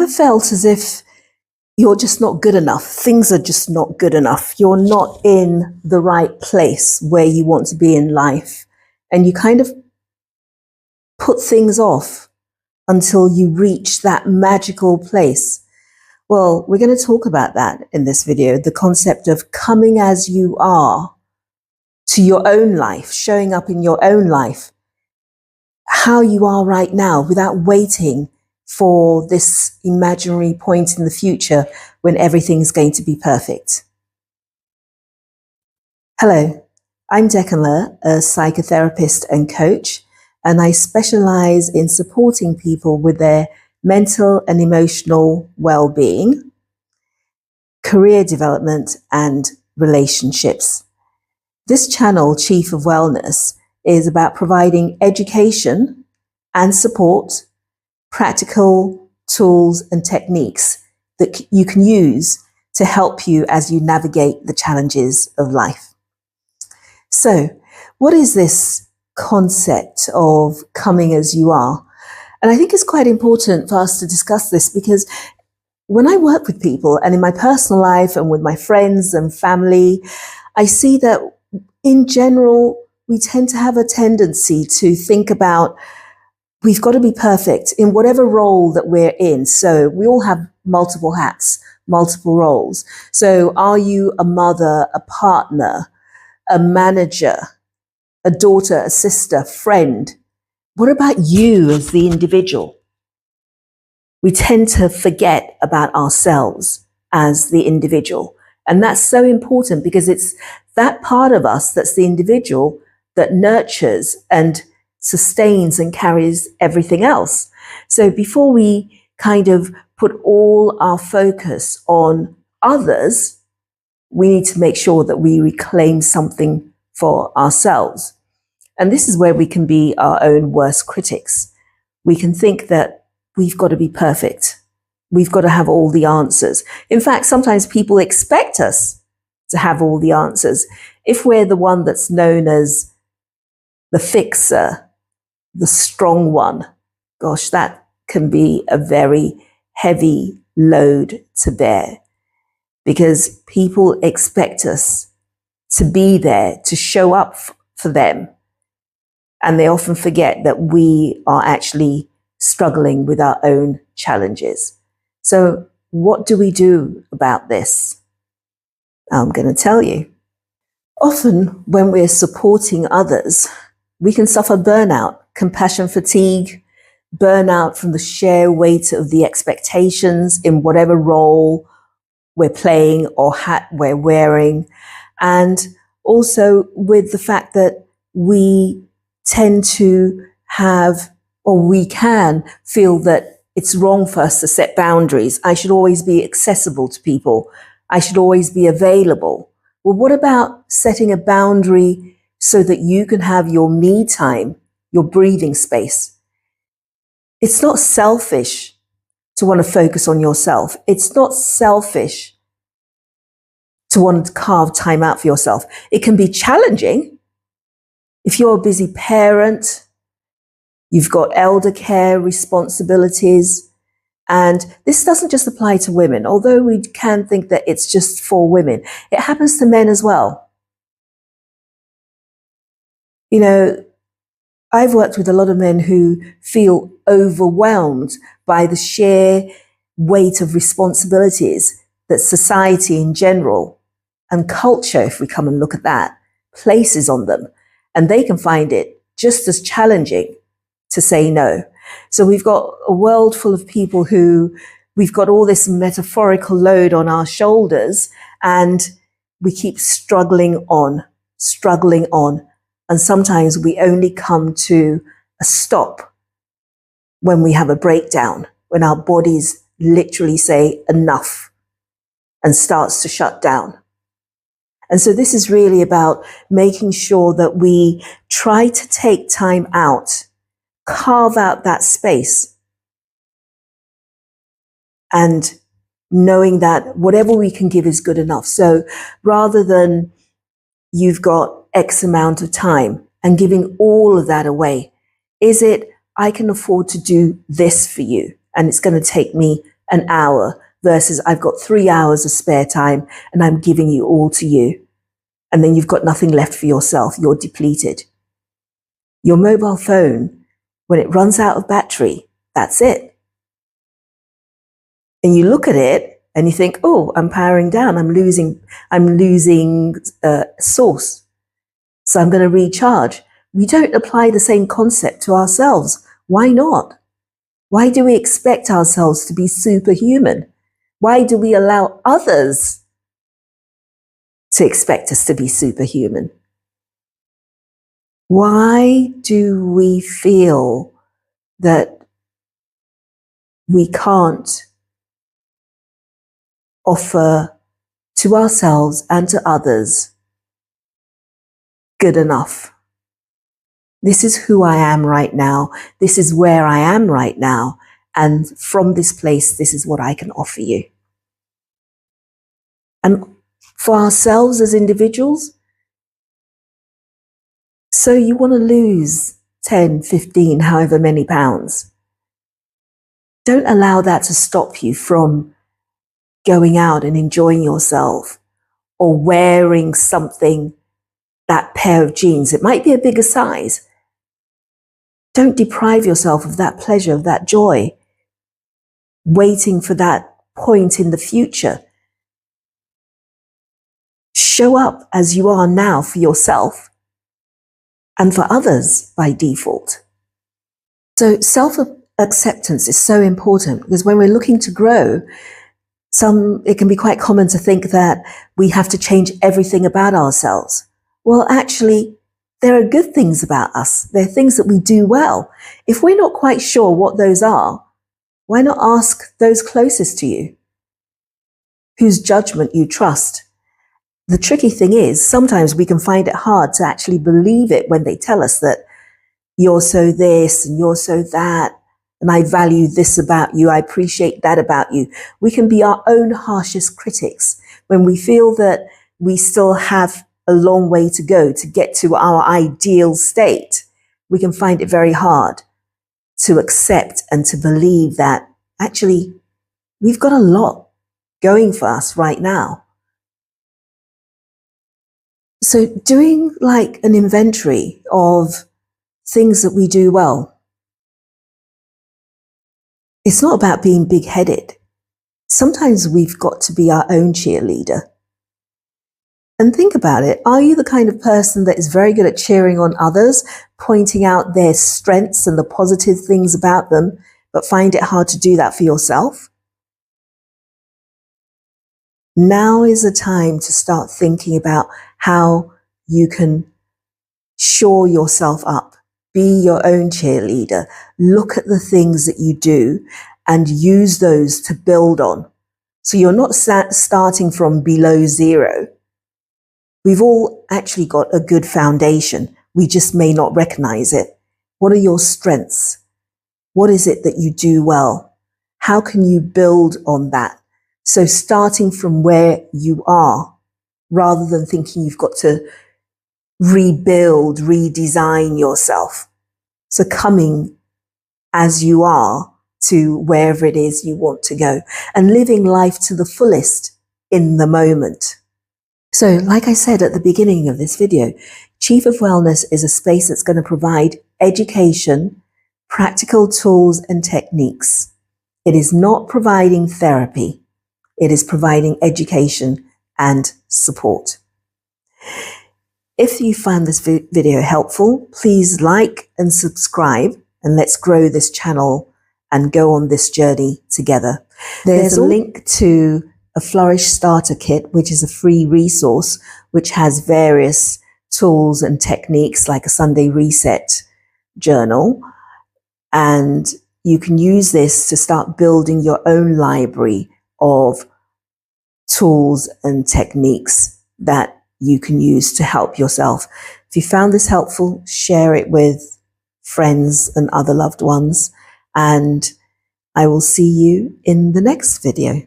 ever felt as if you're just not good enough? Things are just not good enough. You're not in the right place where you want to be in life. And you kind of put things off until you reach that magical place. Well, we're going to talk about that in this video, the concept of coming as you are to your own life, showing up in your own life, how you are right now without waiting for this imaginary point in the future when everything's going to be perfect. Hello, I'm Declan, a psychotherapist and coach, and I specialize in supporting people with their mental and emotional well-being, career development, and relationships. This channel, Chief of Wellness, is about providing education and support, practical tools and techniques that you can use to help you as you navigate the challenges of life. So, what is this concept of coming as you are? And I think it's quite important for us to discuss this because when I work with people and in my personal life and with my friends and family, I see that in general, we tend to have a tendency to think about we've got to be perfect in whatever role that we're in. So we all have multiple hats, multiple roles. So are you a mother, a partner, a manager, a daughter, a sister, friend? What about you as the individual? We tend to forget about ourselves as the individual. And that's so important because it's that part of us that's the individual that nurtures and sustains and carries everything else. So before we kind of put all our focus on others, we need to make sure that we reclaim something for ourselves. And this is where we can be our own worst critics. We can think that we've got to be perfect. We've got to have all the answers. In fact, sometimes people expect us to have all the answers. If we're the one that's known as the fixer, the strong one, gosh, that can be a very heavy load to bear because people expect us to be there, to show up for them. And they often forget that we are actually struggling with our own challenges. So what do we do about this? I'm going to tell you. Often when we're supporting others, we can suffer burnout, compassion fatigue, burnout from the sheer weight of the expectations in whatever role we're playing or hat we're wearing. And also with the fact that we tend to have, or we can feel that it's wrong for us to set boundaries. I should always be accessible to people. I should always be available. Well, what about setting a boundary so that you can have your me time, your breathing space? It's not selfish to want to focus on yourself. It's not selfish to want to carve time out for yourself. It can be challenging. If you're a busy parent, you've got elder care responsibilities, and this doesn't just apply to women, although we can think that it's just for women. It happens to men as well. You know, I've worked with a lot of men who feel overwhelmed by the sheer weight of responsibilities that society in general and culture, if we come and look at that, places on them. And they can find it just as challenging to say no. So we've got a world full of people who we've got all this metaphorical load on our shoulders and we keep struggling on. And sometimes we only come to a stop when we have a breakdown, when our bodies literally say enough and starts to shut down. And so this is really about making sure that we try to take time out, carve out that space, and knowing that whatever we can give is good enough. So rather than you've got X amount of time and giving all of that away, is it, I can afford to do this for you, and it's going to take me an hour versus I've got 3 hours of spare time and I'm giving you all to you. And then you've got nothing left for yourself. You're depleted. Your mobile phone, when it runs out of battery, that's it. And you look at it and you think, oh, I'm powering down. I'm losing source. So I'm going to recharge. We don't apply the same concept to ourselves. Why not? Why do we expect ourselves to be superhuman? Why do we allow others to expect us to be superhuman? Why do we feel that we can't offer to ourselves and to others good enough? This is who I am right now. This is where I am right now. And from this place, this is what I can offer you. And for ourselves as individuals, so you want to lose 10, 15, however many pounds. Don't allow that to stop you from going out and enjoying yourself or wearing something, that pair of jeans. It might be a bigger size. Don't deprive yourself of that pleasure, of that joy, waiting for that point in the future. Show up as you are now for yourself and for others by default. So self-acceptance is so important because when we're looking to grow, it can be quite common to think that we have to change everything about ourselves. Well, actually, there are good things about us. There are things that we do well. If we're not quite sure what those are, why not ask those closest to you, whose judgment you trust? The tricky thing is, sometimes we can find it hard to actually believe it when they tell us that you're so this and you're so that, and I value this about you, I appreciate that about you. We can be our own harshest critics when we feel that we still have a long way to go to get to our ideal state. We can find it very hard to accept and to believe that actually we've got a lot going for us right now. So doing like an inventory of things that we do well. It's not about being big-headed. Sometimes we've got to be our own cheerleader. And think about it. Are you the kind of person that is very good at cheering on others, pointing out their strengths and the positive things about them, but find it hard to do that for yourself? Now is the time to start thinking about how you can shore yourself up. Be your own cheerleader. Look at the things that you do and use those to build on. So you're not starting from below zero. We've all actually got a good foundation. We just may not recognize it. What are your strengths? What is it that you do well? How can you build on that? So starting from where you are, rather than thinking you've got to rebuild, redesign yourself. So coming as you are to wherever it is you want to go and living life to the fullest in the moment. So like I said at the beginning of this video, Chief of Wellness is a space that's going to provide education, practical tools and techniques. It is not providing therapy. It is providing education and support. If you found this video helpful, please like and subscribe, and let's grow this channel and go on this journey together. There's a link to a Flourish Starter Kit, which is a free resource, which has various tools and techniques like a Sunday Reset journal. And you can use this to start building your own library of tools and techniques that you can use to help yourself. If you found this helpful, share it with friends and other loved ones, and I will see you in the next video.